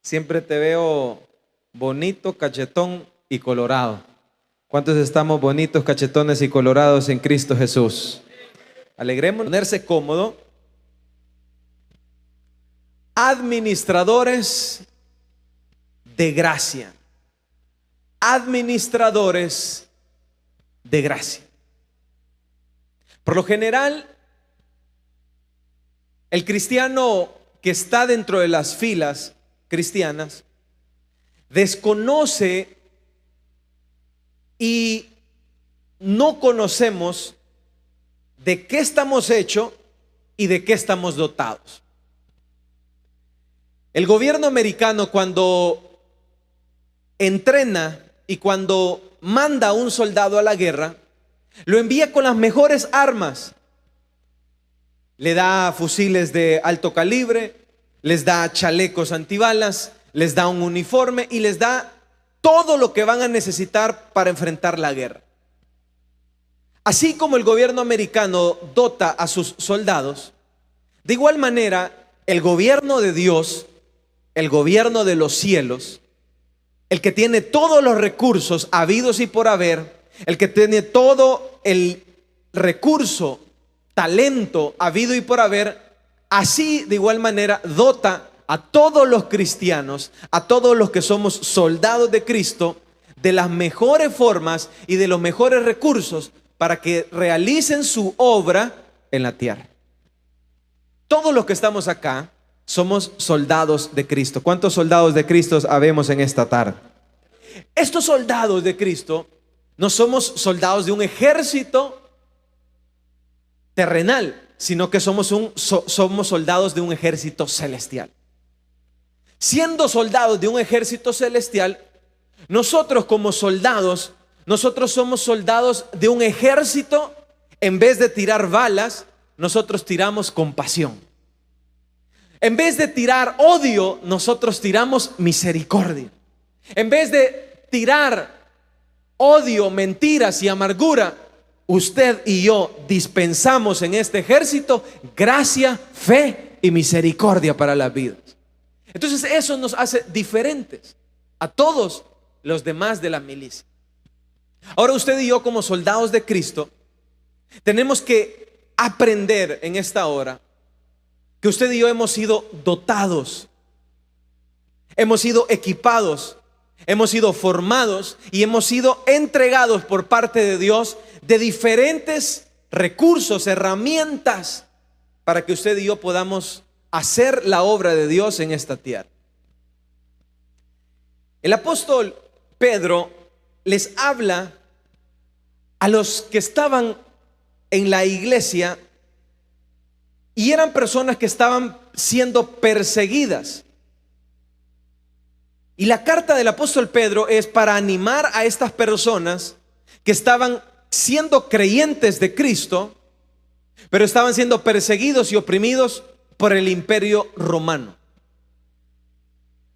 Siempre te veo bonito, cachetón y colorado. ¿Cuántos estamos bonitos, cachetones y colorados en Cristo Jesús? Alegrémonos, ponerse cómodo. Administradores de gracia. Administradores de gracia. Por lo general, el cristiano que está dentro de las filas cristianas desconoce y no conocemos de qué estamos hechos y de qué estamos dotados. El gobierno americano, cuando entrena y cuando manda a un soldado a la guerra, lo envía con las mejores armas. Le da fusiles de alto calibre, les da chalecos antibalas, les da un uniforme y les da todo lo que van a necesitar para enfrentar la guerra. Así como el gobierno americano dota a sus soldados, de igual manera el gobierno de Dios, el gobierno de los cielos, el que tiene todos los recursos habidos y por haber, el que tiene todo el recurso, talento habido y por haber, así de igual manera dota a todos los cristianos, a todos los que somos soldados de Cristo, de las mejores formas y de los mejores recursos para que realicen su obra en la tierra. Todos los que estamos acá somos soldados de Cristo. ¿Cuántos soldados de Cristo habemos en esta tarde? Estos soldados de Cristo no somos soldados de un ejército terrenal, sino que somos soldados de un ejército celestial. Siendo soldados de un ejército celestial, nosotros como soldados, nosotros somos soldados de un ejército. En vez de tirar balas, nosotros tiramos compasión. En vez de tirar odio, nosotros tiramos misericordia. En vez de tirar odio, mentiras y amargura, usted y yo dispensamos en este ejército gracia, fe y misericordia para las vidas. Entonces eso nos hace diferentes a todos los demás de la milicia. Ahora usted y yo como soldados de Cristo tenemos que aprender en esta hora que usted y yo hemos sido dotados, hemos sido equipados, hemos sido formados y hemos sido entregados por parte de Dios de diferentes recursos, herramientas para que usted y yo podamos hacer la obra de Dios en esta tierra. El apóstol Pedro les habla a los que estaban en la iglesia y eran personas que estaban siendo perseguidas. Y la carta del apóstol Pedro es para animar a estas personas que estaban siendo creyentes de Cristo, pero estaban siendo perseguidos y oprimidos por el imperio romano.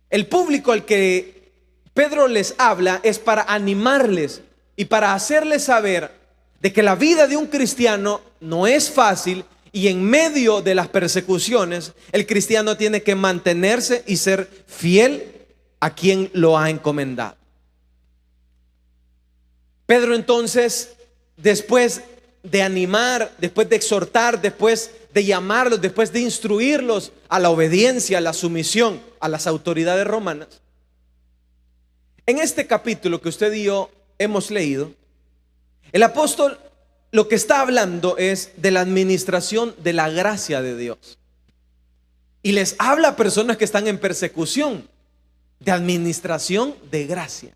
El público al que Pedro les habla es para animarles y para hacerles saber de que la vida de un cristiano no es fácil y en medio de las persecuciones el cristiano tiene que mantenerse y ser fiel a quien lo ha encomendado. Pedro entonces, después de animar, después de exhortar, después de llamarlos, después de instruirlos a la obediencia, a la sumisión a las autoridades romanas, en este capítulo que usted y yo hemos leído, el apóstol lo que está hablando es de la administración de la gracia de Dios. Y les habla a personas que están en persecución, de administración de gracia.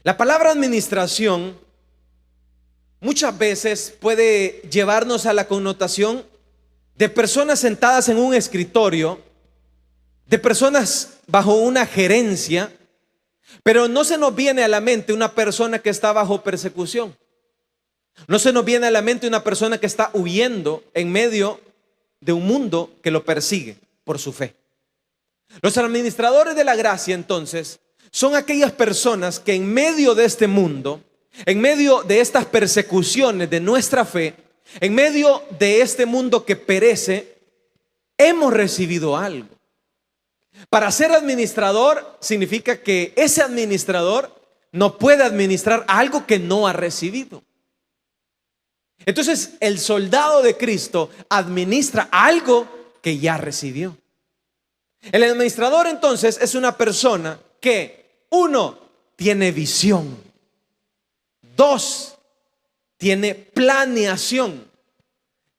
La palabra administración muchas veces puede llevarnos a la connotación de personas sentadas en un escritorio, de personas bajo una gerencia, pero no se nos viene a la mente una persona que está bajo persecución. No se nos viene a la mente una persona que está huyendo en medio de un mundo que lo persigue por su fe. Los administradores de la gracia entonces son aquellas personas que en medio de este mundo, en medio de estas persecuciones de nuestra fe, en medio de este mundo que perece, hemos recibido algo. Para ser administrador significa que ese administrador no puede administrar algo que no ha recibido. Entonces, el soldado de Cristo administra algo que ya recibió. El administrador entonces es una persona que, 1, tiene visión. 2, tiene planeación.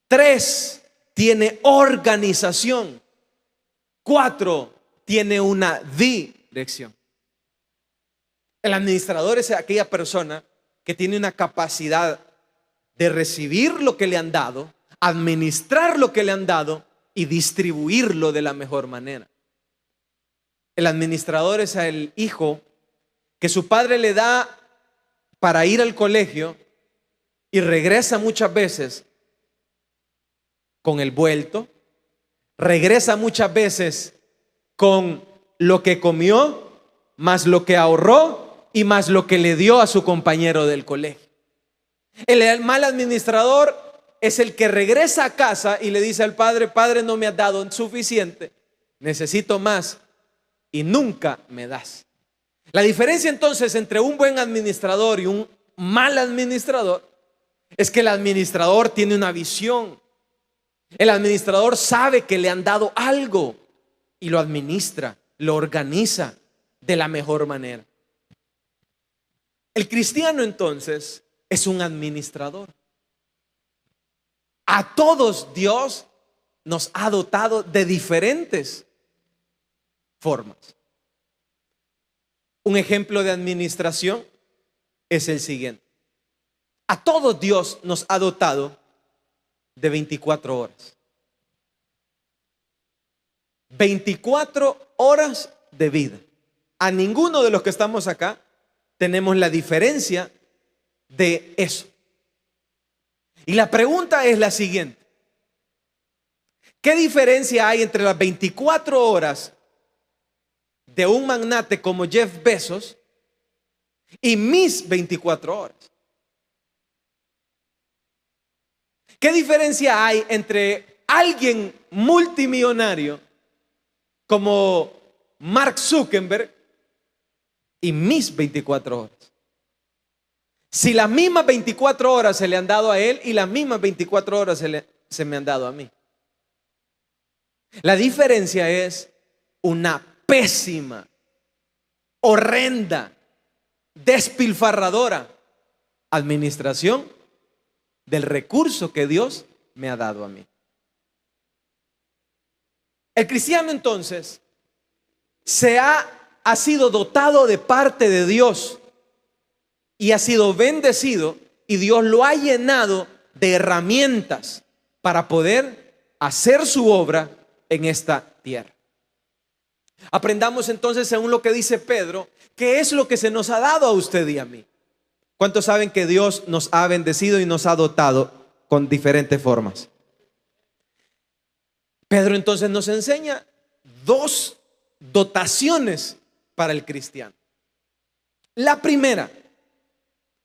3, tiene organización. 4, tiene una dirección. El administrador es aquella persona que tiene una capacidad de recibir lo que le han dado, administrar lo que le han dado y distribuirlo de la mejor manera. El administrador es el hijo que su padre le da para ir al colegio y regresa muchas veces con el vuelto, regresa muchas veces con lo que comió, más lo que ahorró y más lo que le dio a su compañero del colegio. El mal administrador es el que regresa a casa y le dice al padre: padre, no me has dado suficiente, necesito más y nunca me das. La diferencia entonces entre un buen administrador y un mal administrador es que el administrador tiene una visión. El administrador sabe que le han dado algo y lo administra, lo organiza de la mejor manera. El cristiano entonces es un administrador. A todos Dios nos ha dotado de diferentes formas. Un ejemplo de administración es el siguiente. A todos Dios nos ha dotado de 24 horas. 24 horas de vida. A ninguno de los que estamos acá tenemos la diferencia de eso. Y la pregunta es la siguiente: ¿qué diferencia hay entre las 24 horas de un magnate como Jeff Bezos y mis 24 horas? ¿Qué diferencia hay entre alguien multimillonario como Mark Zuckerberg y mis 24 horas? Si las mismas 24 horas se le han dado a él y las mismas 24 horas se me han dado a mí. La diferencia es una pésima, horrenda, despilfarradora administración del recurso que Dios me ha dado a mí. El cristiano entonces ha sido dotado de parte de Dios y ha sido bendecido, y Dios lo ha llenado de herramientas para poder hacer su obra en esta tierra. Aprendamos entonces, según lo que dice Pedro, qué es lo que se nos ha dado a usted y a mí. ¿Cuántos saben que Dios nos ha bendecido y nos ha dotado con diferentes formas? Pedro entonces nos enseña 2 dotaciones para el cristiano. La primera: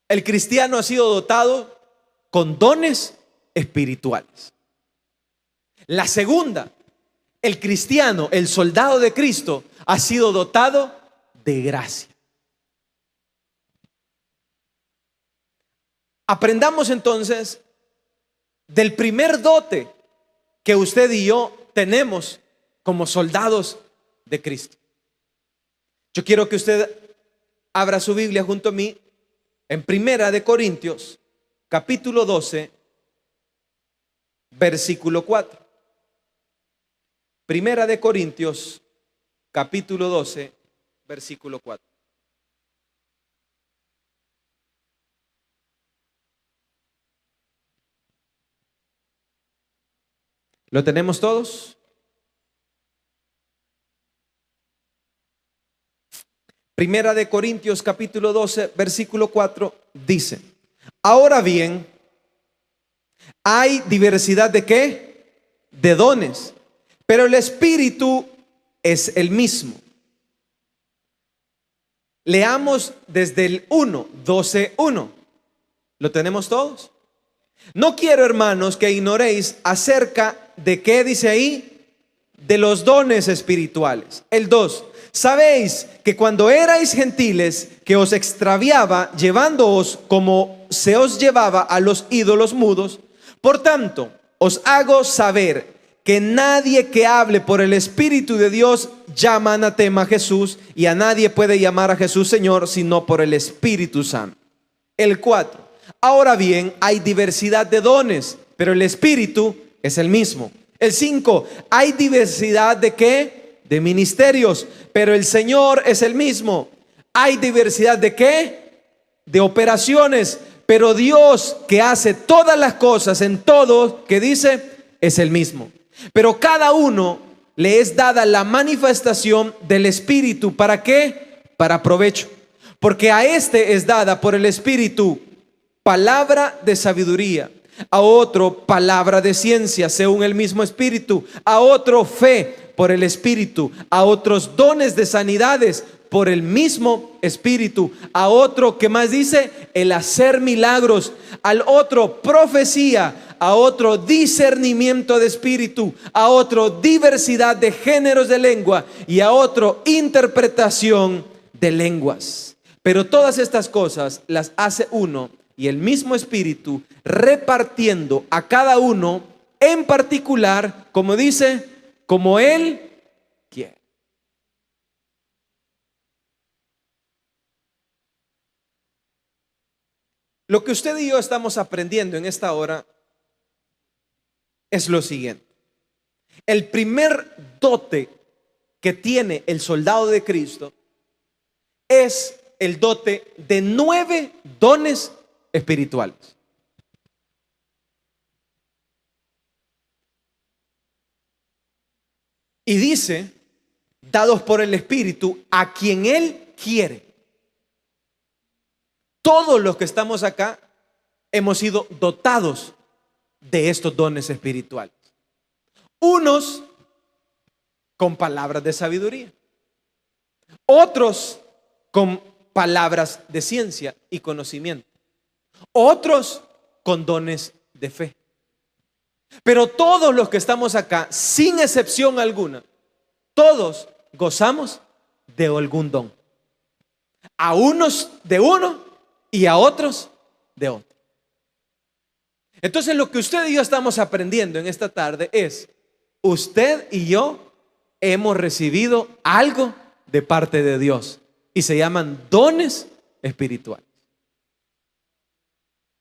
el cristiano ha sido dotado con dones espirituales. La segunda: el cristiano, el soldado de Cristo, ha sido dotado de gracia. Aprendamos entonces del primer dote que usted y yo tenemos como soldados de Cristo. Yo quiero que usted abra su Biblia junto a mí en Primera de Corintios, capítulo 12, versículo 4. Primera de Corintios, capítulo 12, versículo 4. ¿Lo tenemos todos? Primera de Corintios capítulo 12, versículo 4 dice: ahora bien, hay diversidad de ¿qué? De dones, pero el Espíritu es el mismo. Leamos desde el 1, 12:1. ¿Lo tenemos todos? No quiero, hermanos, que ignoréis acerca de qué dice ahí, de los dones espirituales. El 2, sabéis que cuando erais gentiles, que os extraviaba llevándoos como se os llevaba a los ídolos mudos. Por tanto, os hago saber que nadie que hable por el Espíritu de Dios llama anatema a Jesús, y a nadie puede llamar a Jesús Señor sino por el Espíritu Santo. El 4, ahora bien, hay diversidad de dones, pero el Espíritu es el mismo. El 5, hay diversidad de ¿qué? De ministerios, pero el Señor es el mismo. Hay diversidad de ¿qué? De operaciones, pero Dios que hace todas las cosas en todo, que dice, es el mismo. Pero cada uno le es dada la manifestación del Espíritu. ¿Para qué? Para provecho. Porque a este es dada por el Espíritu palabra de sabiduría, a otro palabra de ciencia según el mismo Espíritu, a otro fe por el Espíritu, a otros dones de sanidades por el mismo Espíritu, a otro, ¿qué más dice? El hacer milagros, al otro profecía, a otro discernimiento de espíritu, a otro diversidad de géneros de lengua y a otro interpretación de lenguas. Pero todas estas cosas las hace uno y el mismo Espíritu, repartiendo a cada uno en particular, como dice, como Él quiere. Lo que usted y yo estamos aprendiendo en esta hora es lo siguiente. El primer dote que tiene el soldado de Cristo es el dote de 9 dones espirituales. Y dice, dados por el Espíritu a quien Él quiere. Todos los que estamos acá hemos sido dotados de estos dones espirituales. Unos con palabras de sabiduría, otros con palabras de ciencia y conocimiento, otros con dones de fe. Pero todos los que estamos acá, sin excepción alguna, todos gozamos de algún don. A unos de uno y a otros de otro. Entonces lo que usted y yo estamos aprendiendo en esta tarde es, usted y yo hemos recibido algo de parte de Dios y se llaman dones espirituales.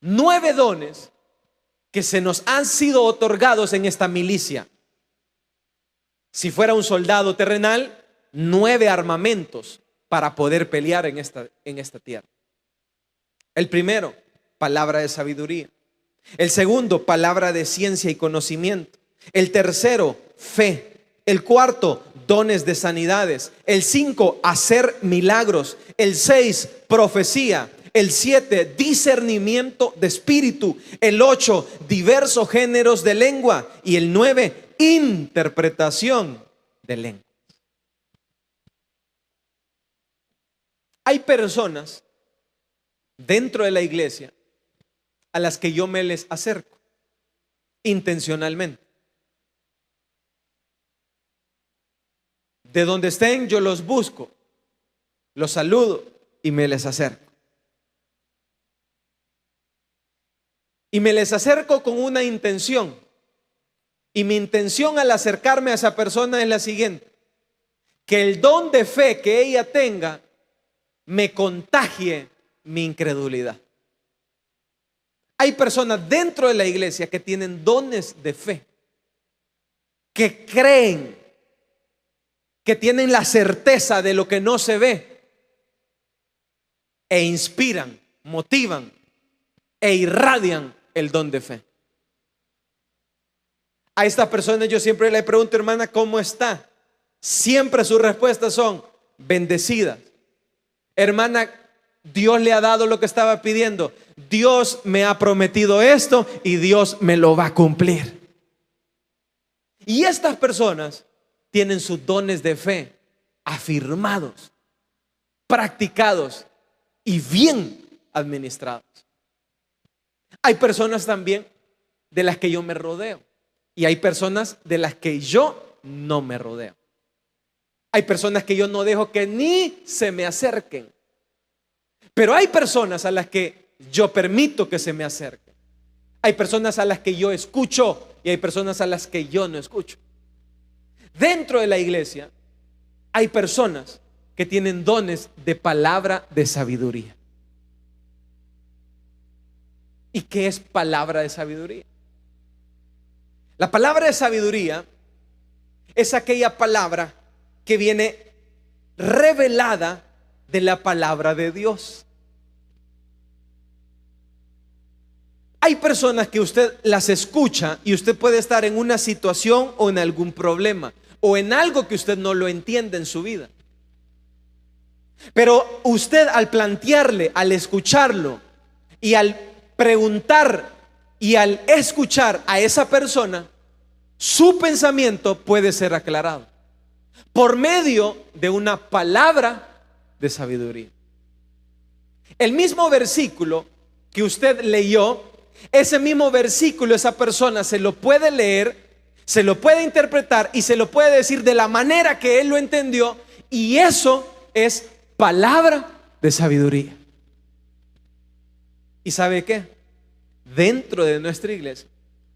9 dones que se nos han sido otorgados en esta milicia. Si fuera un soldado terrenal, 9 armamentos para poder pelear en esta tierra. El primero, palabra de sabiduría. El segundo, palabra de ciencia y conocimiento. El tercero, fe. El cuarto, dones de sanidades. El 5, hacer milagros. El 6, profecía. El 7, discernimiento de espíritu. El 8, diversos géneros de lengua. Y el 9, interpretación de lengua. Hay personas dentro de la iglesia a las que yo me les acerco intencionalmente. De donde estén yo los busco, los saludo y me les acerco. Y me les acerco con una intención. Y mi intención al acercarme a esa persona es la siguiente: que el don de fe que ella tenga me contagie mi incredulidad. Hay personas dentro de la iglesia que tienen dones de fe, que creen, que tienen la certeza de lo que no se ve, e inspiran, motivan e irradian el don de fe. A esta persona yo siempre le pregunto, hermana, ¿cómo está? Siempre sus respuestas son bendecidas. Hermana, Dios le ha dado lo que estaba pidiendo. Dios me ha prometido esto y Dios me lo va a cumplir. Y estas personas tienen sus dones de fe afirmados, practicados y bien administrados. Hay personas también de las que yo me rodeo y hay personas de las que yo no me rodeo. Hay personas que yo no dejo que ni se me acerquen. Pero hay personas a las que yo permito que se me acerquen. Hay personas a las que yo escucho y hay personas a las que yo no escucho. Dentro de la iglesia hay personas que tienen dones de palabra de sabiduría. ¿Y qué es palabra de sabiduría? La palabra de sabiduría es aquella palabra que viene revelada de la palabra de Dios. Hay personas que usted las escucha y usted puede estar en una situación o en algún problema o en algo que usted no lo entiende en su vida. Pero usted, al plantearle, al escucharlo y al preguntar y al escuchar a esa persona, su pensamiento puede ser aclarado por medio de una palabra de sabiduría. El mismo versículo que usted leyó, ese mismo versículo, esa persona se lo puede leer, se lo puede interpretar y se lo puede decir de la manera que él lo entendió, y eso es palabra de sabiduría. ¿Y sabe qué? Dentro de nuestra iglesia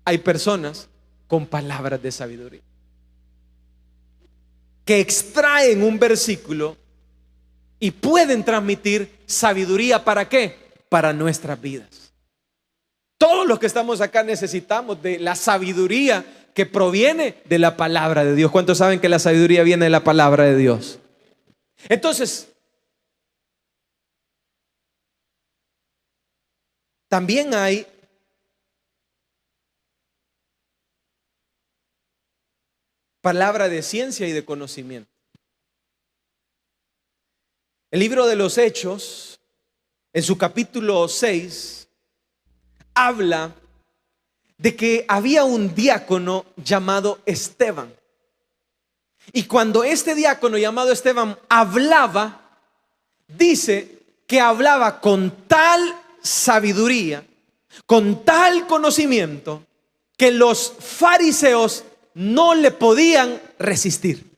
hay personas con palabras de sabiduría que extraen un versículo y pueden transmitir sabiduría. ¿Para qué? Para nuestras vidas. Todos los que estamos acá necesitamos de la sabiduría que proviene de la palabra de Dios. ¿Cuántos saben que la sabiduría viene de la palabra de Dios? Entonces, también hay palabra de ciencia y de conocimiento. El libro de los Hechos, en su capítulo 6, habla de que había un diácono llamado Esteban. Y cuando este diácono llamado Esteban hablaba, dice que hablaba con tal sabiduría, con tal conocimiento, que los fariseos no le podían resistir.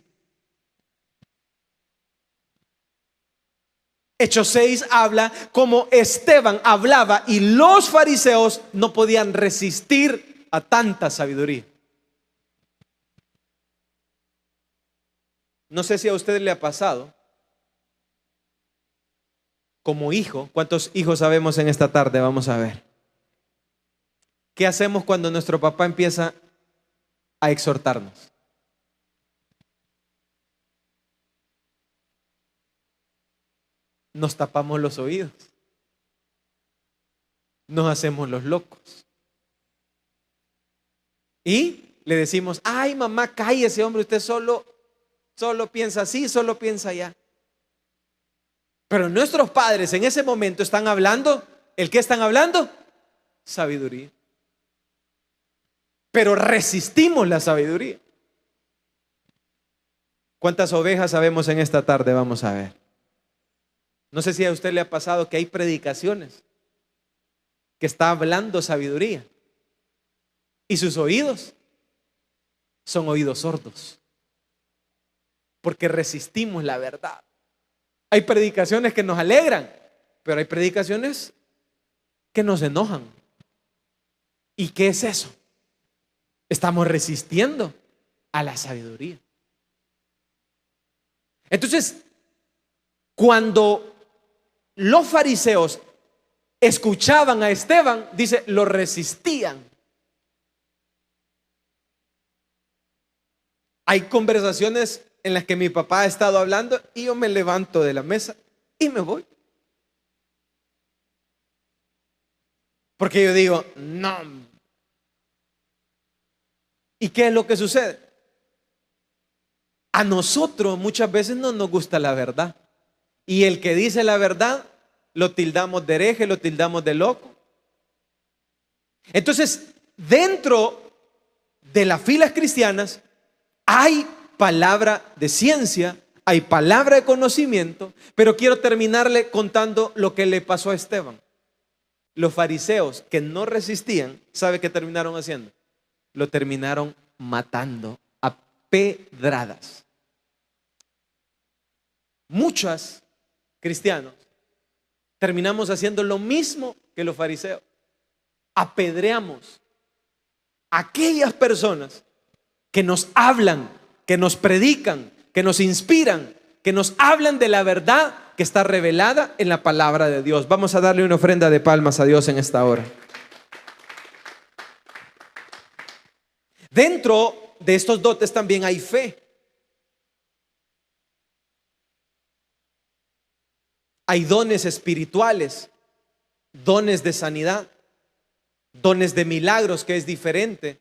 Hechos 6 habla como Esteban hablaba y los fariseos no podían resistir a tanta sabiduría. No sé si a usted le ha pasado como hijo. ¿Cuántos hijos sabemos en esta tarde? Vamos a ver. ¿Qué hacemos cuando nuestro papá empieza a exhortarnos? Nos tapamos los oídos, nos hacemos los locos y le decimos: ay, mamá, cállese, hombre, usted solo piensa así, solo piensa allá. Pero nuestros padres en ese momento están hablando, ¿el qué están hablando? Sabiduría. Pero resistimos la sabiduría. ¿Cuántas ovejas sabemos en esta tarde? Vamos a ver. No sé si a usted le ha pasado que hay predicaciones que está hablando sabiduría y sus oídos son oídos sordos, porque resistimos la verdad. Hay predicaciones que nos alegran, pero hay predicaciones que nos enojan. ¿Y qué es eso? Estamos resistiendo a la sabiduría. Entonces, cuando los fariseos escuchaban a Esteban, dice, lo resistían. Hay conversaciones en las que mi papá ha estado hablando y yo me levanto de la mesa y me voy. Porque yo digo, no. ¿Y qué es lo que sucede? A nosotros muchas veces no nos gusta la verdad. Y el que dice la verdad lo tildamos de hereje, lo tildamos de loco. Entonces, dentro de las filas cristianas hay palabra de ciencia, hay palabra de conocimiento, pero quiero terminarle contando lo que le pasó a Esteban. Los fariseos que no resistían, ¿sabe qué terminaron haciendo? Lo terminaron matando a pedradas. Muchos cristianos terminamos haciendo lo mismo que los fariseos. Apedreamos a aquellas personas que nos hablan, que nos predican, que nos inspiran, que nos hablan de la verdad que está revelada en la palabra de Dios. Vamos a darle una ofrenda de palmas a Dios en esta hora. Dentro de estos dotes también hay fe. Hay dones espirituales, dones de sanidad, dones de milagros, que es diferente.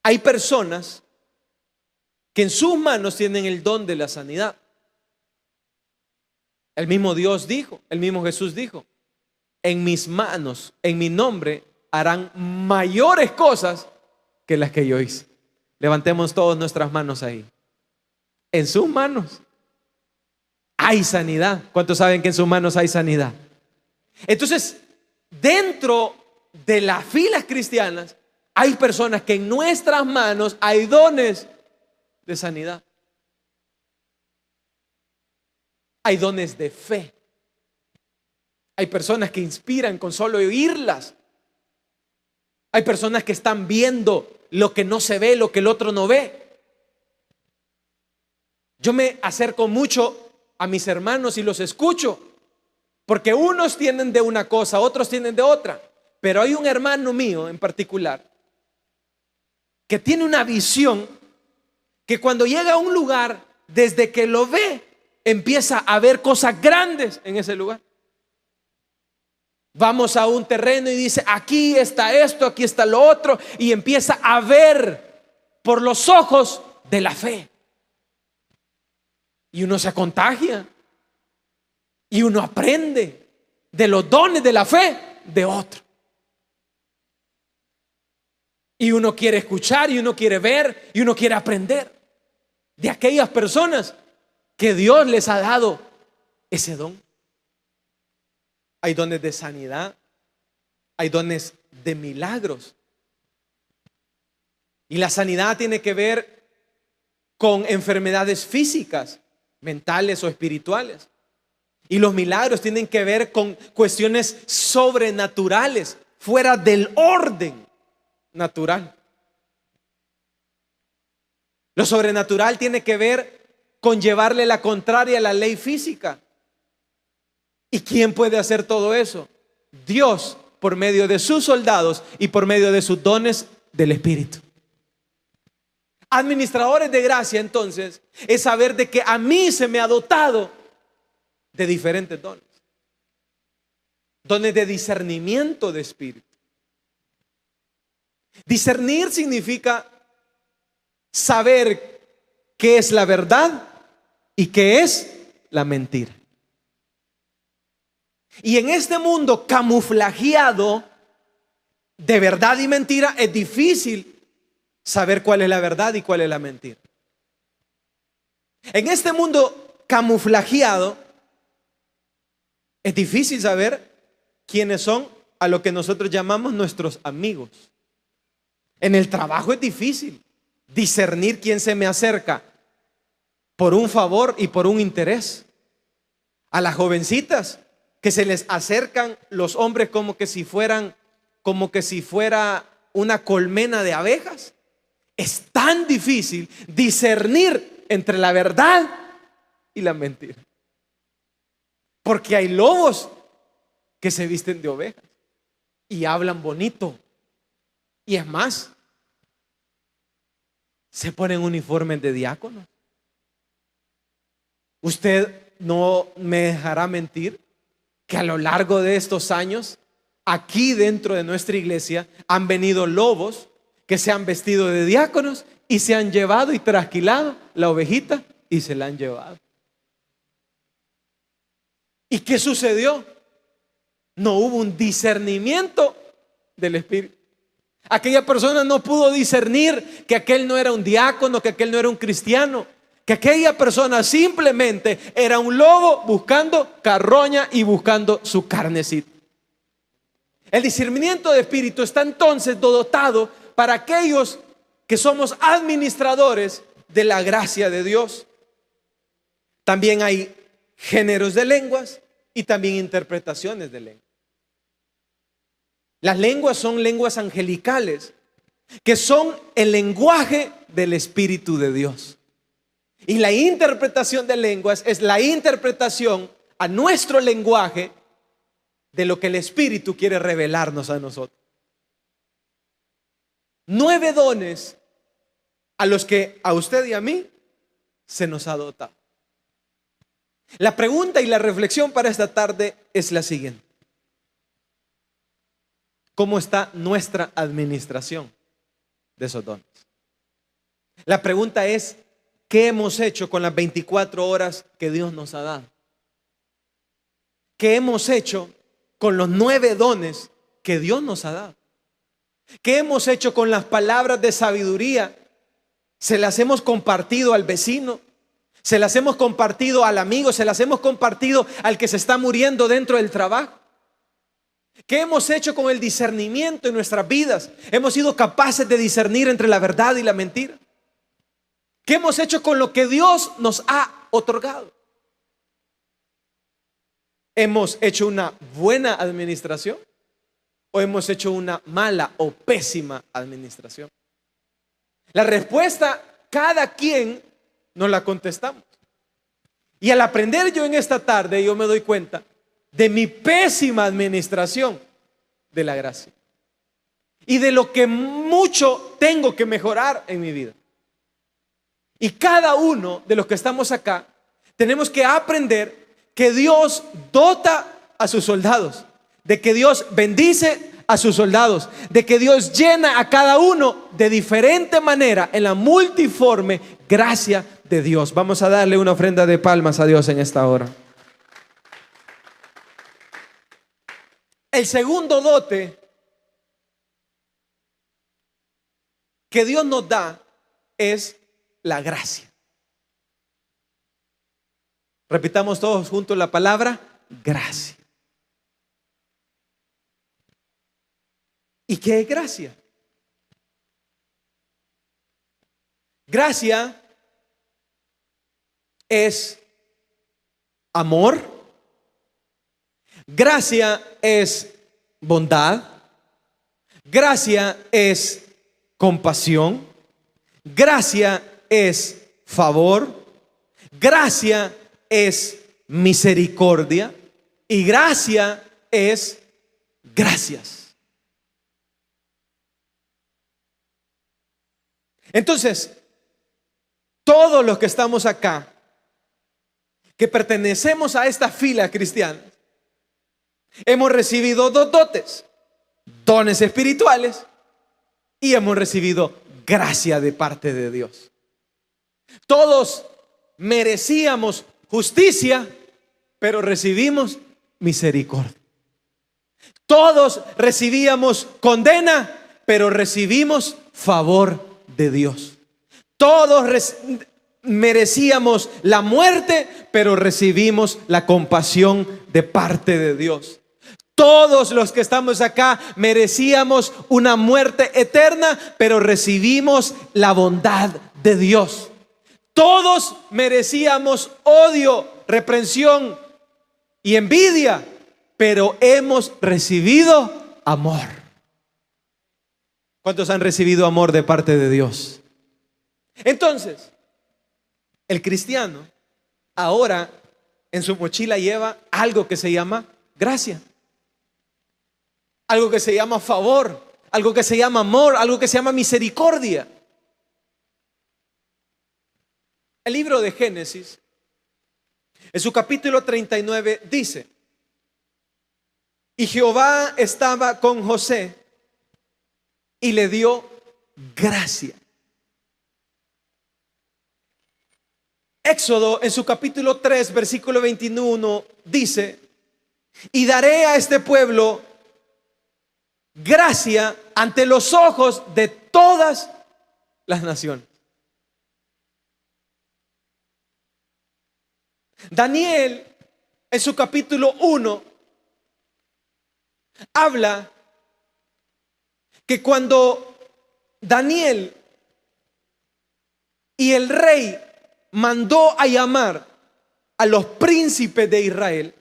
Hay personas que en sus manos tienen el don de la sanidad. El mismo Dios dijo, el mismo Jesús dijo: en mis manos, en mi nombre, harán mayores cosas que las que yo hice. Levantemos todas nuestras manos ahí. En sus manos hay sanidad. ¿Cuántos saben que en sus manos hay sanidad? Entonces, dentro de las filas cristianas hay personas que en nuestras manos hay dones de sanidad. Hay dones de fe. Hay personas que inspiran con solo oírlas. Hay personas que están viendo lo que no se ve, lo que el otro no ve. Yo me acerco mucho a mis hermanos y los escucho, porque unos tienen de una cosa, otros tienen de otra. Pero hay un hermano mío en particular que tiene una visión que cuando llega a un lugar, desde que lo ve, empieza a ver cosas grandes en ese lugar. Vamos a un terreno y dice: aquí está esto, aquí está lo otro, y empieza a ver por los ojos de la fe. Y uno se contagia y uno aprende de los dones de la fe de otro. Y uno quiere escuchar, y uno quiere ver, y uno quiere aprender de aquellas personas que Dios les ha dado ese don. Hay dones de sanidad, hay dones de milagros. Y la sanidad tiene que ver con enfermedades físicas, mentales o espirituales. Y los milagros tienen que ver con cuestiones sobrenaturales, fuera del orden natural. Lo sobrenatural tiene que ver con llevarle la contraria a la ley física. ¿Y quién puede hacer todo eso? Dios, por medio de sus soldados y por medio de sus dones del Espíritu. Administradores de gracia, entonces, es saber de que a mí se me ha dotado de diferentes dones. Dones de discernimiento de espíritu. Discernir significa saber qué es la verdad y qué es la mentira. Y en este mundo camuflajeado de verdad y mentira, es difícil saber cuál es la verdad y cuál es la mentira. En este mundo camuflajeado es difícil saber quiénes son a lo que nosotros llamamos nuestros amigos. En el trabajo es difícil discernir quién se me acerca por un favor y por un interés. A las jovencitas que se les acercan los hombres como que si fuera una colmena de abejas. Es tan difícil discernir entre la verdad y la mentira. Porque hay lobos que se visten de ovejas y hablan bonito. Y es más, se ponen uniformes de diáconos. Usted no me dejará mentir que a lo largo de estos años, aquí dentro de nuestra iglesia, han venido lobos que se han vestido de diáconos y se han llevado y trasquilado la ovejita y se la han llevado. ¿Y qué sucedió? No hubo un discernimiento del Espíritu. Aquella persona no pudo discernir que aquel no era un diácono, que aquel no era un cristiano, que aquella persona simplemente era un lobo buscando carroña y buscando su carnecita. El discernimiento de espíritu está entonces dotado para aquellos que somos administradores de la gracia de Dios. También hay géneros de lenguas y también interpretaciones de lenguas. Las lenguas son lenguas angelicales, que son el lenguaje del Espíritu de Dios. Y la interpretación de lenguas es la interpretación a nuestro lenguaje de lo que el Espíritu quiere revelarnos a nosotros. 9 dones a los que a usted y a mí se nos ha dotado. La pregunta y la reflexión para esta tarde es la siguiente: ¿cómo está nuestra administración de esos dones? La pregunta es: ¿qué hemos hecho con las 24 horas que Dios nos ha dado? ¿Qué hemos hecho con los 9 dones que Dios nos ha dado? ¿Qué hemos hecho con las palabras de sabiduría? ¿Se las hemos compartido al vecino? ¿Se las hemos compartido al amigo? ¿Se las hemos compartido al que se está muriendo dentro del trabajo? ¿Qué hemos hecho con el discernimiento en nuestras vidas? ¿Hemos sido capaces de discernir entre la verdad y la mentira? ¿Qué hemos hecho con lo que Dios nos ha otorgado? ¿Hemos hecho una buena administración o hemos hecho una mala o pésima administración? La respuesta, cada quien nos la contestamos. Y al aprender yo en esta tarde, yo me doy cuenta de mi pésima administración de la gracia y de lo que mucho tengo que mejorar en mi vida. Y cada uno de los que estamos acá tenemos que aprender que Dios dota a sus soldados, de que Dios bendice a sus soldados, de que Dios llena a cada uno de diferente manera en la multiforme gracia de Dios. Vamos a darle una ofrenda de palmas a Dios en esta hora. El segundo dote que Dios nos da es la gracia. Repitamos todos juntos la palabra gracia. ¿Y qué es gracia? Gracia es amor. Gracia es bondad. Gracia es compasión. Gracia es favor. Gracia es misericordia. Y gracia es gracias. Entonces, todos los que estamos acá, que pertenecemos a esta fila cristiana, hemos recibido 2 dotes: dones espirituales, y hemos recibido gracia de parte de Dios. Todos merecíamos justicia, pero recibimos misericordia. Todos recibíamos condena, pero recibimos favor de Dios. Todos merecíamos la muerte, pero recibimos la compasión de parte de Dios. Todos los que estamos acá merecíamos una muerte eterna, pero recibimos la bondad de Dios. Todos merecíamos odio, reprensión y envidia, pero hemos recibido amor. ¿Cuántos han recibido amor de parte de Dios? Entonces, el cristiano ahora en su mochila lleva algo que se llama gracia, algo que se llama favor, algo que se llama amor, algo que se llama misericordia. El libro de Génesis, en su capítulo 39, dice: y Jehová estaba con José y le dio gracia. Éxodo, en su capítulo 3, versículo 21, dice: y daré a este pueblo gracia ante los ojos de todas las naciones. Daniel, en su capítulo 1, habla que cuando Daniel Y el rey mandó a llamar a los príncipes de Israel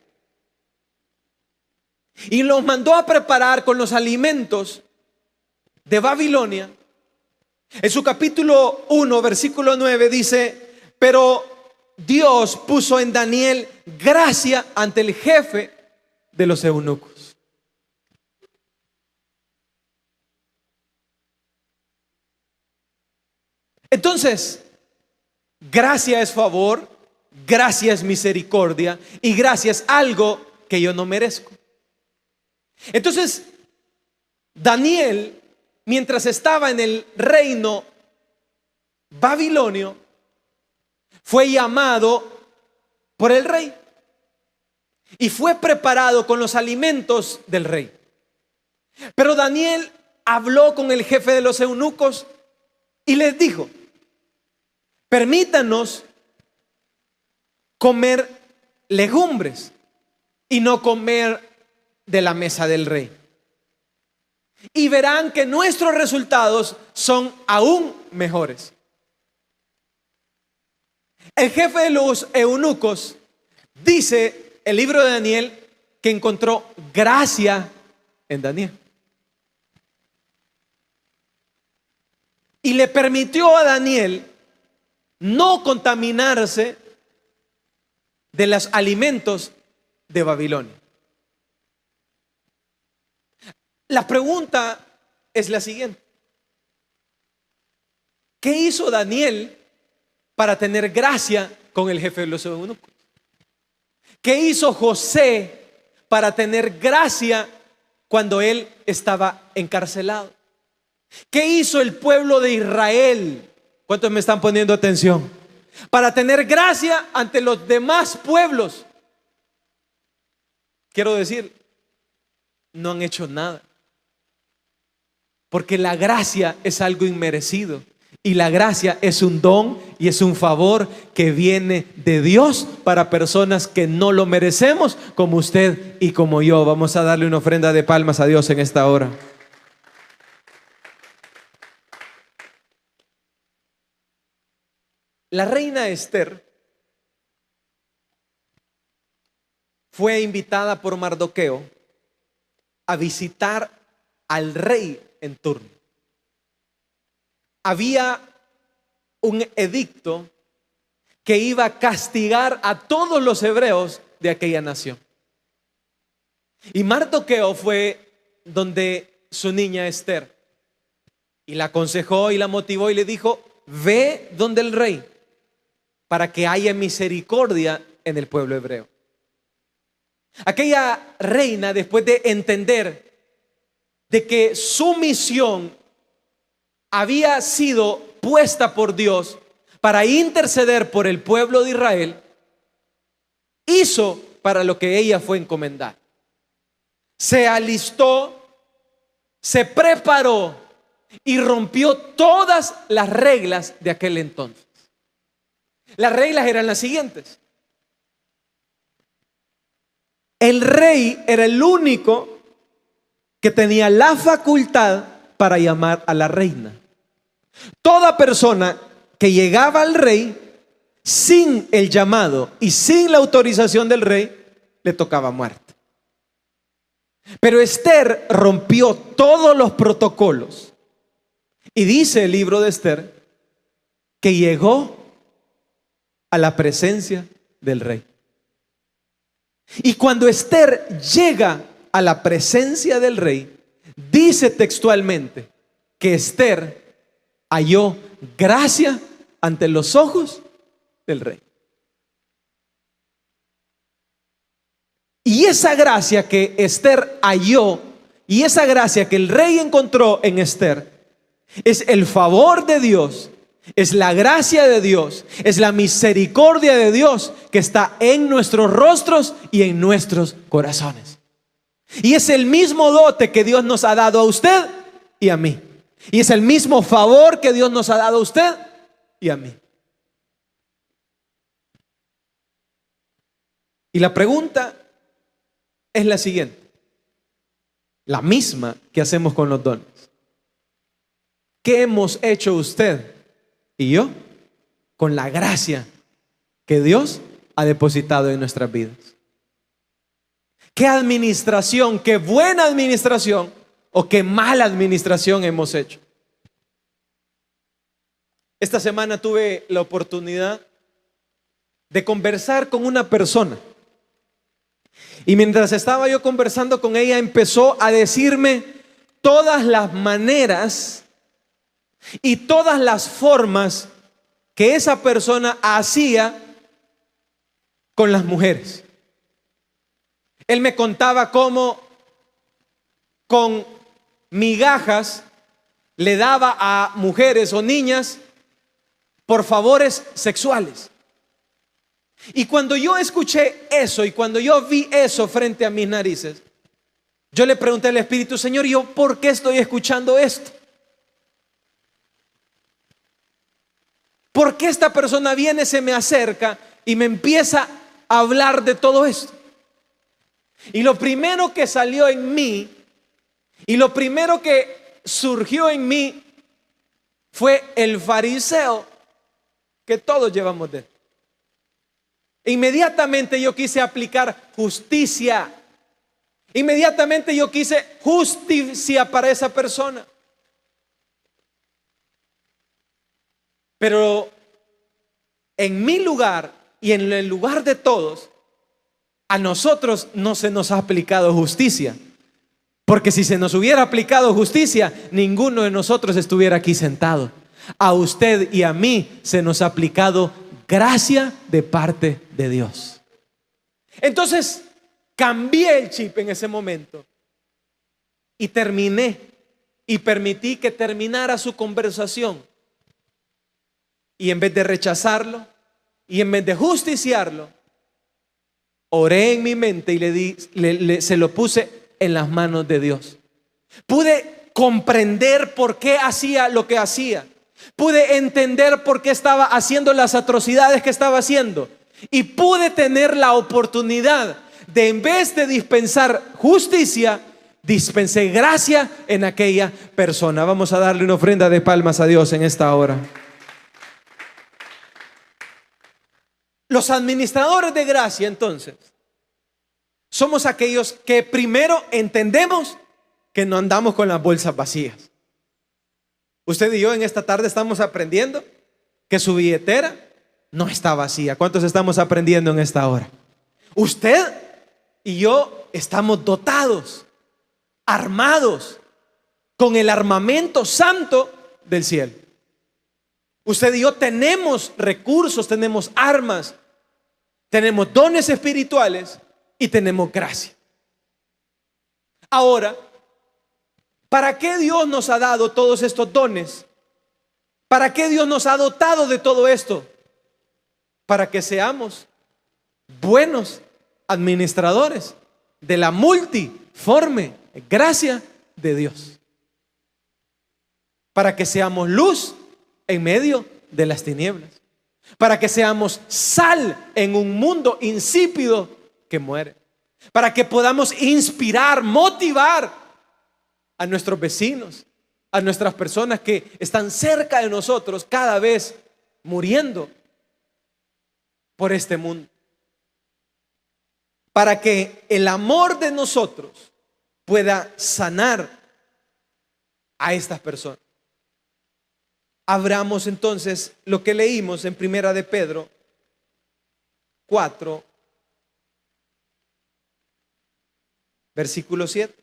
y los mandó a preparar con los alimentos de Babilonia. En su capítulo 1, versículo 9 dice: pero Dios puso en Daniel gracia ante el jefe de los eunucos. Entonces, gracia es favor, gracia es misericordia y gracia es algo que yo no merezco. Entonces, Daniel, mientras estaba en el reino babilonio, fue llamado por el rey y fue preparado con los alimentos del rey. Pero Daniel habló con el jefe de los eunucos y les dijo: permítanos comer legumbres y no comer de la mesa del rey. Y verán que nuestros resultados son aún mejores. El jefe de los eunucos, dice el libro de Daniel, que encontró gracia en Daniel. Y le permitió a Daniel no contaminarse de los alimentos de Babilonia. La pregunta es la siguiente: ¿qué hizo Daniel para tener gracia con el jefe de los eunucos? ¿Qué hizo José para tener gracia cuando él estaba encarcelado? ¿Qué hizo el pueblo de Israel? ¿Cuántos me están poniendo atención? Para tener gracia ante los demás pueblos. Quiero decir, no han hecho nada. Porque la gracia es algo inmerecido. Y la gracia es un don y es un favor que viene de Dios para personas que no lo merecemos, como usted y como yo. Vamos a darle una ofrenda de palmas a Dios en esta hora. La reina Esther fue invitada por Mardoqueo a visitar al rey en turno. Había un edicto que iba a castigar a todos los hebreos de aquella nación. Y Mardoqueo fue donde su niña Esther y la aconsejó y la motivó y le dijo: ve donde el rey para que haya misericordia en el pueblo hebreo. Aquella reina, después de entender de que su misión había sido puesta por Dios para interceder por el pueblo de Israel, hizo para lo que ella fue encomendada. Se alistó, se preparó y rompió todas las reglas de aquel entonces. Las reglas eran las siguientes: el rey era el único que tenía la facultad para llamar a la reina. Toda persona que llegaba al rey sin el llamado y sin la autorización del rey, le tocaba muerte. Pero Esther rompió todos los protocolos. Y dice el libro de Esther que llegó a la presencia del rey. Y cuando Esther llega a la presencia del rey, dice textualmente que Esther halló gracia ante los ojos del rey. Y esa gracia que Esther halló y esa gracia que el rey encontró en Esther es el favor de Dios, es la gracia de Dios, es la misericordia de Dios que está en nuestros rostros y en nuestros corazones. Y es el mismo dote que Dios nos ha dado a usted y a mí. Y es el mismo favor que Dios nos ha dado a usted y a mí. Y la pregunta es la siguiente, la misma que hacemos con los dones. ¿Qué hemos hecho usted y yo con la gracia que Dios ha depositado en nuestras vidas. ¿Qué administración, qué buena administración o qué mala administración hemos hecho? Esta semana tuve la oportunidad de conversar con una persona. Y mientras estaba yo conversando con ella, empezó a decirme todas las maneras y todas las formas que esa persona hacía con las mujeres. Él me contaba cómo con migajas le daba a mujeres o niñas por favores sexuales. Y cuando yo escuché eso y cuando yo vi eso frente a mis narices, yo le pregunté al Espíritu: Señor, ¿yo por qué estoy escuchando esto? ¿Por qué esta persona viene, se me acerca y me empieza a hablar de todo esto? Y lo primero que salió en mí y lo primero que surgió en mí fue el fariseo que todos llevamos dentro. Inmediatamente yo quise aplicar justicia. Inmediatamente yo quise justicia para esa persona. Pero en mi lugar y en el lugar de todos, a nosotros no se nos ha aplicado justicia. Porque si se nos hubiera aplicado justicia, ninguno de nosotros estuviera aquí sentado. A usted y a mí se nos ha aplicado gracia de parte de Dios. Entonces cambié el chip en ese momento y terminé y permití que terminara su conversación. Y en vez de rechazarlo y en vez de justiciarlo, oré en mi mente y se lo puse en las manos de Dios. Pude comprender por qué hacía lo que hacía. Pude entender por qué estaba haciendo las atrocidades que estaba haciendo. Y pude tener la oportunidad de, en vez de dispensar justicia, dispensé gracia en aquella persona. Vamos a darle una ofrenda de palmas a Dios en esta hora. Los administradores de gracia, entonces, somos aquellos que primero entendemos que no andamos con las bolsas vacías. Usted y yo en esta tarde estamos aprendiendo que su billetera no está vacía. ¿Cuántos estamos aprendiendo en esta hora? Usted y yo estamos dotados, armados con el armamento santo del cielo. Usted y yo tenemos recursos, tenemos armas, tenemos dones espirituales y tenemos gracia. Ahora, ¿para qué Dios nos ha dado todos estos dones? ¿Para qué Dios nos ha dotado de todo esto? Para que seamos buenos administradores de la multiforme gracia de Dios. Para que seamos luz en medio de las tinieblas. Para que seamos sal en un mundo insípido que muere. Para que podamos inspirar, motivar a nuestros vecinos, a nuestras personas que están cerca de nosotros, cada vez muriendo por este mundo. Para que el amor de nosotros pueda sanar a estas personas. Abramos entonces lo que leímos en Primera de Pedro 4, versículo 7.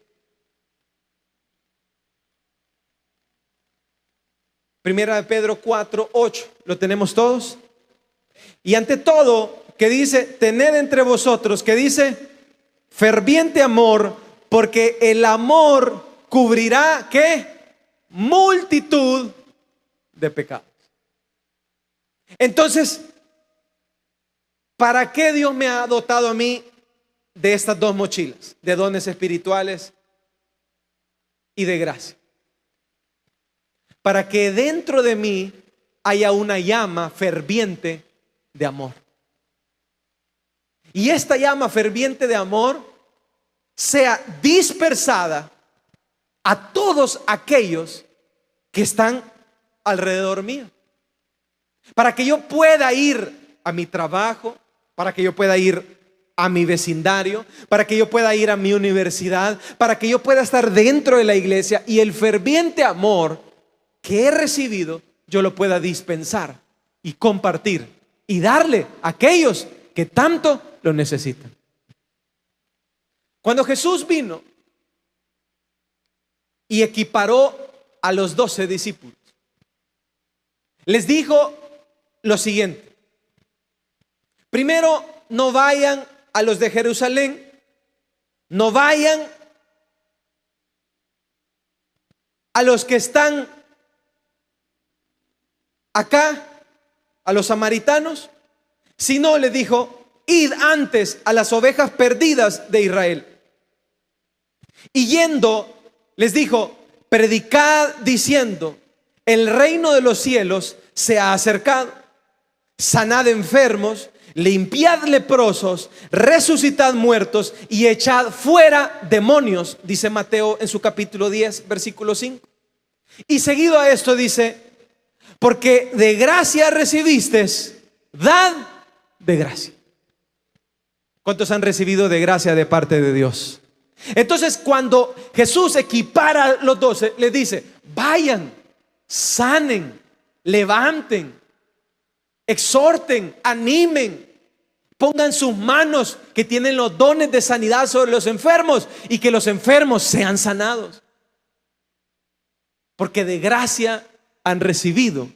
Primera de Pedro 4, 8. ¿Lo tenemos todos? Y ante todo, que dice, tened entre vosotros, que dice, ferviente amor, porque el amor cubrirá, ¿qué? Multitud de pecados. Entonces, ¿para qué Dios me ha dotado a mí de estas dos mochilas? De dones espirituales y de gracia. Para que dentro de mí haya una llama ferviente de amor. Y esta llama ferviente de amor sea dispersada a todos aquellos que están alrededor mío. para que yo pueda ir a mi trabajo, para que yo pueda ir a mi vecindario, para que yo pueda ir a mi universidad, para que yo pueda estar dentro de la iglesia y el ferviente amor que he recibido yo lo pueda dispensar y compartir y darle a aquellos que tanto lo necesitan. Cuando Jesús vino y equiparó a los 12 discípulos, les dijo lo siguiente: primero, no vayan a los de Jerusalén, no vayan a los que están acá, a los samaritanos, sino les dijo: id antes a las ovejas perdidas de Israel. Y yendo, les dijo: predicad diciendo, el reino de los cielos se ha acercado. Sanad enfermos, limpiad leprosos, resucitad muertos y echad fuera demonios, dice Mateo en su capítulo 10, versículo 5. Y seguido a esto dice: porque de gracia recibiste, dad de gracia. ¿Cuántos han recibido de gracia de parte de Dios? Entonces, cuando Jesús equipara a los 12, les dice: vayan, sanen, levanten, exhorten, animen, pongan sus manos que tienen los dones de sanidad sobre los enfermos y que los enfermos sean sanados. Porque de gracia han recibido,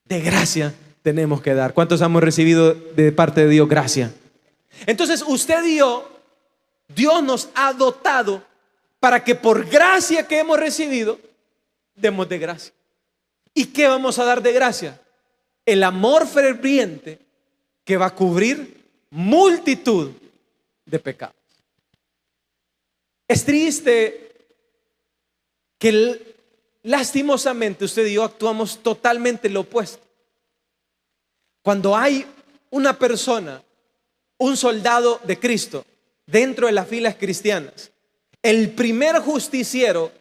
de gracia tenemos que dar. ¿Cuántos hemos recibido de parte de Dios gracia? Entonces usted y yo, Dios nos ha dotado para que por gracia que hemos recibido, demos de gracia. ¿Y qué vamos a dar de gracia? El amor ferviente que va a cubrir multitud de pecados. Es triste que lastimosamente usted y yo actuamos totalmente lo opuesto. Cuando hay una persona, un soldado de Cristo dentro de las filas cristianas, el primer justiciero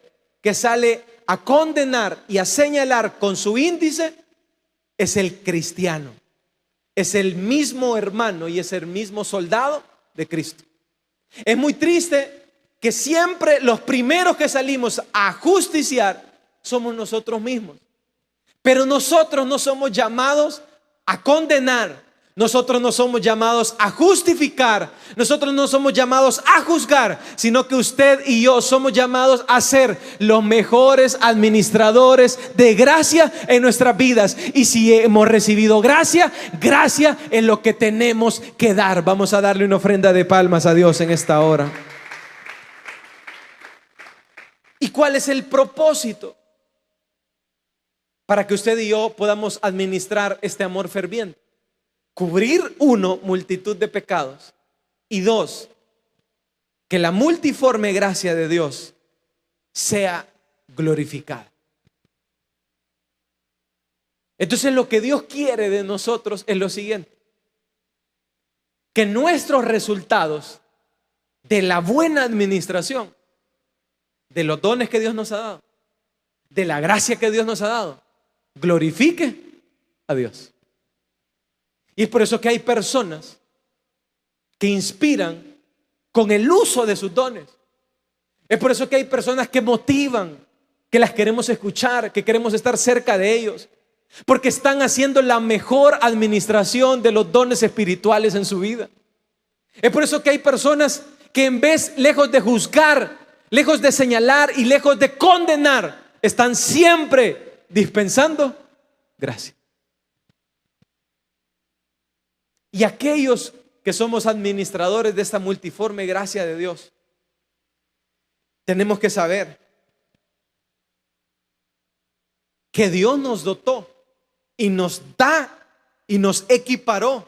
que sale a condenar y a señalar con su índice es el cristiano. Es el mismo hermano y es el mismo soldado de Cristo. Es muy triste que siempre los primeros que salimos a justiciar somos nosotros mismos. Pero nosotros no somos llamados a condenar. Nosotros no somos llamados a justificar. Nosotros no somos llamados a juzgar, sino que usted y yo somos llamados a ser los mejores administradores de gracia en nuestras vidas. Y si hemos recibido gracia, gracia es lo que tenemos que dar. Vamos a darle una ofrenda de palmas a Dios en esta hora. ¿Y cuál es el propósito? Para que usted y yo podamos administrar este amor ferviente. Cubrir, uno, multitud de pecados, y dos, que la multiforme gracia de Dios sea glorificada. Entonces lo que Dios quiere de nosotros es lo siguiente: que nuestros resultados de la buena administración de los dones que Dios nos ha dado, de la gracia que Dios nos ha dado, glorifique a Dios. Y es por eso que hay personas que inspiran con el uso de sus dones. Es por eso que hay personas que motivan, que las queremos escuchar, que queremos estar cerca de ellos, porque están haciendo la mejor administración de los dones espirituales en su vida. Es por eso que hay personas que en vez, lejos de juzgar, lejos de señalar y lejos de condenar, están siempre dispensando gracia. Y aquellos que somos administradores de esta multiforme gracia de Dios, tenemos que saber que Dios nos dotó y nos da y nos equiparó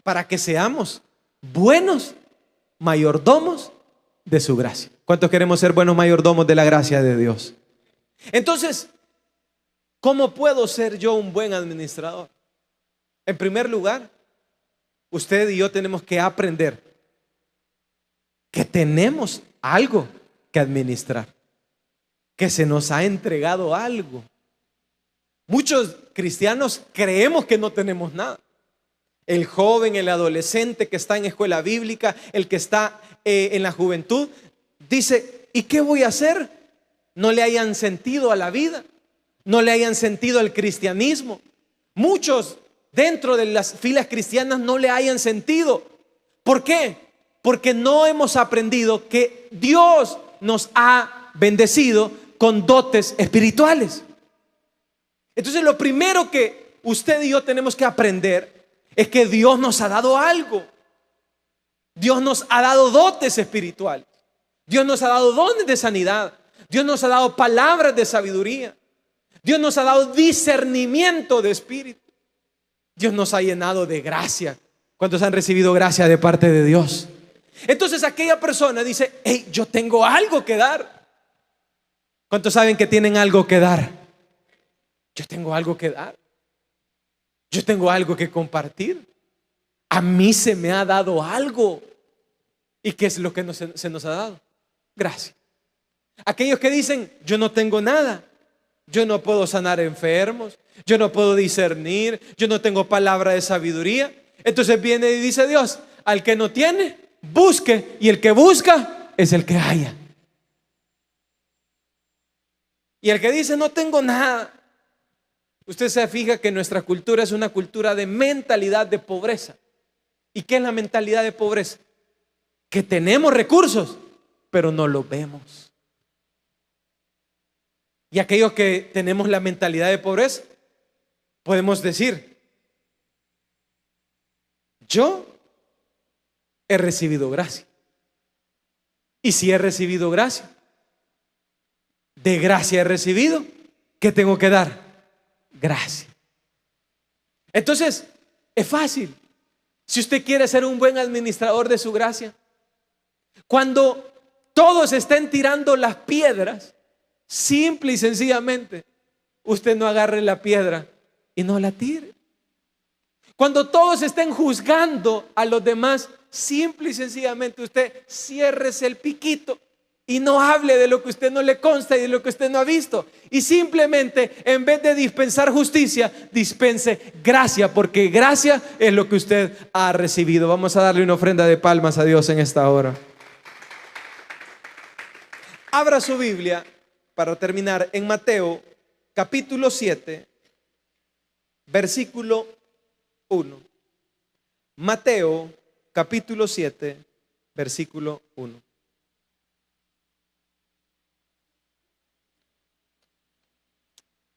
para que seamos buenos mayordomos de su gracia. ¿Cuántos queremos ser buenos mayordomos de la gracia de Dios? Entonces, ¿cómo puedo ser yo un buen administrador? En primer lugar, usted y yo tenemos que aprender que tenemos algo que administrar, que se nos ha entregado algo. Muchos cristianos creemos que no tenemos nada. El joven, el adolescente que está en escuela bíblica, el que está en la juventud, dice, ¿y qué voy a hacer? No le hayan sentido a la vida, no le hayan sentido al cristianismo. Muchos dentro de las filas cristianas no le hayan sentido. ¿Por qué? Porque no hemos aprendido que Dios nos ha bendecido con dotes espirituales. Entonces lo primero que usted y yo tenemos que aprender es que Dios nos ha dado algo. Dios nos ha dado dotes espirituales. Dios nos ha dado dones de sanidad. Dios nos ha dado palabras de sabiduría. Dios nos ha dado discernimiento de espíritu. Dios nos ha llenado de gracia. ¿Cuántos han recibido gracia de parte de Dios? Entonces aquella persona dice, hey, yo tengo algo que dar. ¿Cuántos saben que tienen algo que dar? Yo tengo algo que dar. Yo tengo algo que compartir. A mí se me ha dado algo. ¿Y qué es lo que se nos ha dado? Gracia. Aquellos que dicen, yo no tengo nada. Yo no puedo sanar enfermos. Yo no puedo discernir. Yo no tengo palabra de sabiduría. Entonces viene y dice Dios, al que no tiene, busque. Y el que busca es el que halla. Y el que dice, no tengo nada. Usted se fija que nuestra cultura es una cultura de mentalidad de pobreza. ¿Y qué es la mentalidad de pobreza? Que tenemos recursos, pero no los vemos. Y aquellos que tenemos la mentalidad de pobreza, podemos decir, yo he recibido gracia. Y si he recibido gracia, de gracia he recibido, ¿qué tengo que dar? Gracia. Entonces, es fácil. Si usted quiere ser un buen administrador de su gracia, cuando todos estén tirando las piedras, simple y sencillamente, usted no agarre la piedra y no la tire. Cuando todos estén juzgando a los demás, simple y sencillamente usted ciérrese el piquito y no hable de lo que usted no le consta y de lo que usted no ha visto. Y simplemente, en vez de dispensar justicia, dispense gracia, porque gracia es lo que usted ha recibido. Vamos a darle una ofrenda de palmas a Dios en esta hora. Abra su Biblia para terminar en Mateo capítulo 7, versículo 1. Mateo capítulo 7, versículo 1.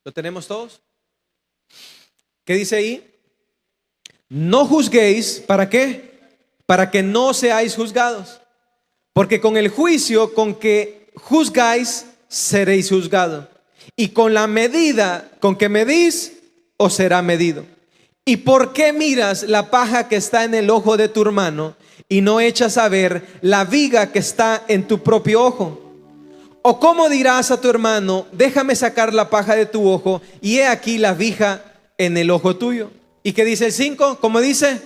¿Lo tenemos todos? ¿Qué dice ahí? No juzguéis, ¿para qué? Para que no seáis juzgados. Porque con el juicio con que juzgáis, seréis juzgados. Y con la medida con que medís, os será medido. ¿Y por qué miras la paja que está en el ojo de tu hermano y no echas a ver la viga que está en tu propio ojo? ¿O cómo dirás a tu hermano, déjame sacar la paja de tu ojo y he aquí la viga en el ojo tuyo? ¿Y qué dice el 5? ¿Cómo dice?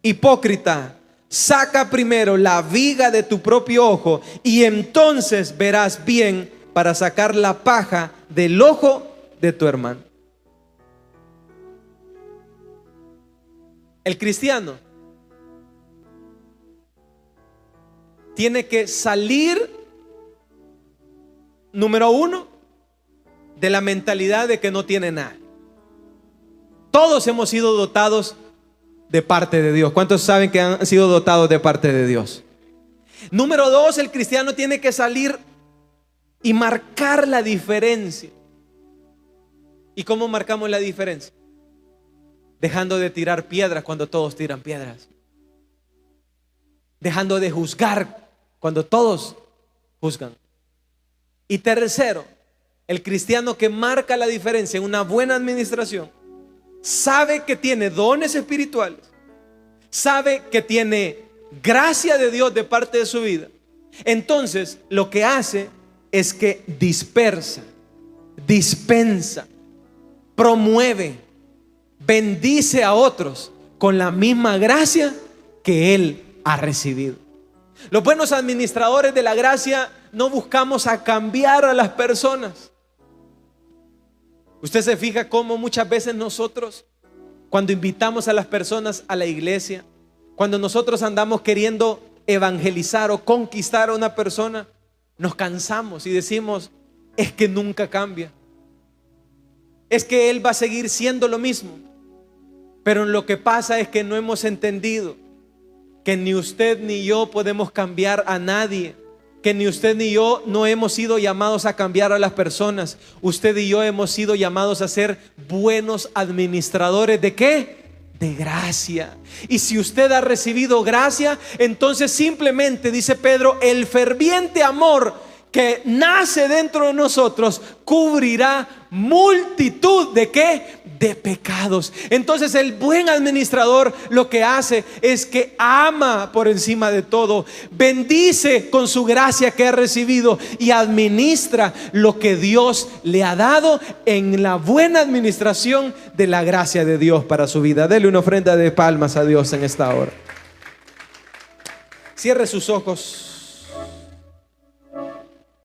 Hipócrita, saca primero la viga de tu propio ojo y entonces verás bien para sacar la paja del ojo de tu hermano. El cristiano tiene que salir, número uno, de la mentalidad de que no tiene nada. Todos hemos sido dotados de parte de Dios. ¿Cuántos saben que han sido dotados de parte de Dios? Número dos, el cristiano tiene que salir y marcar la diferencia. ¿Y cómo marcamos la diferencia? Dejando de tirar piedras cuando todos tiran piedras. Dejando de juzgar cuando todos juzgan. Y tercero, el cristiano que marca la diferencia en una buena administración, sabe que tiene dones espirituales, sabe que tiene gracia de Dios de parte de su vida. Entonces lo que hace es que dispersa, dispensa, promueve, bendice a otros con la misma gracia que él ha recibido. Los buenos administradores de la gracia no buscamos a cambiar a las personas. Usted se fija cómo muchas veces nosotros, cuando invitamos a las personas a la iglesia, cuando nosotros andamos queriendo evangelizar o conquistar a una persona, nos cansamos y decimos, es que nunca cambia, es que él va a seguir siendo lo mismo. Pero lo que pasa es que no hemos entendido que ni usted ni yo podemos cambiar a nadie, que ni usted ni yo no hemos sido llamados a cambiar a las personas. Usted y yo hemos sido llamados a ser buenos administradores ¿de qué? De gracia. Y si usted ha recibido gracia, entonces simplemente, dice Pedro, el ferviente amor que nace dentro de nosotros cubrirá multitud ¿de qué? De pecados. Entonces el buen administrador lo que hace es que ama por encima de todo, bendice con su gracia que ha recibido y administra lo que Dios le ha dado en la buena administración de la gracia de Dios para su vida. Dele una ofrenda de palmas a Dios en esta hora. Cierre sus ojos.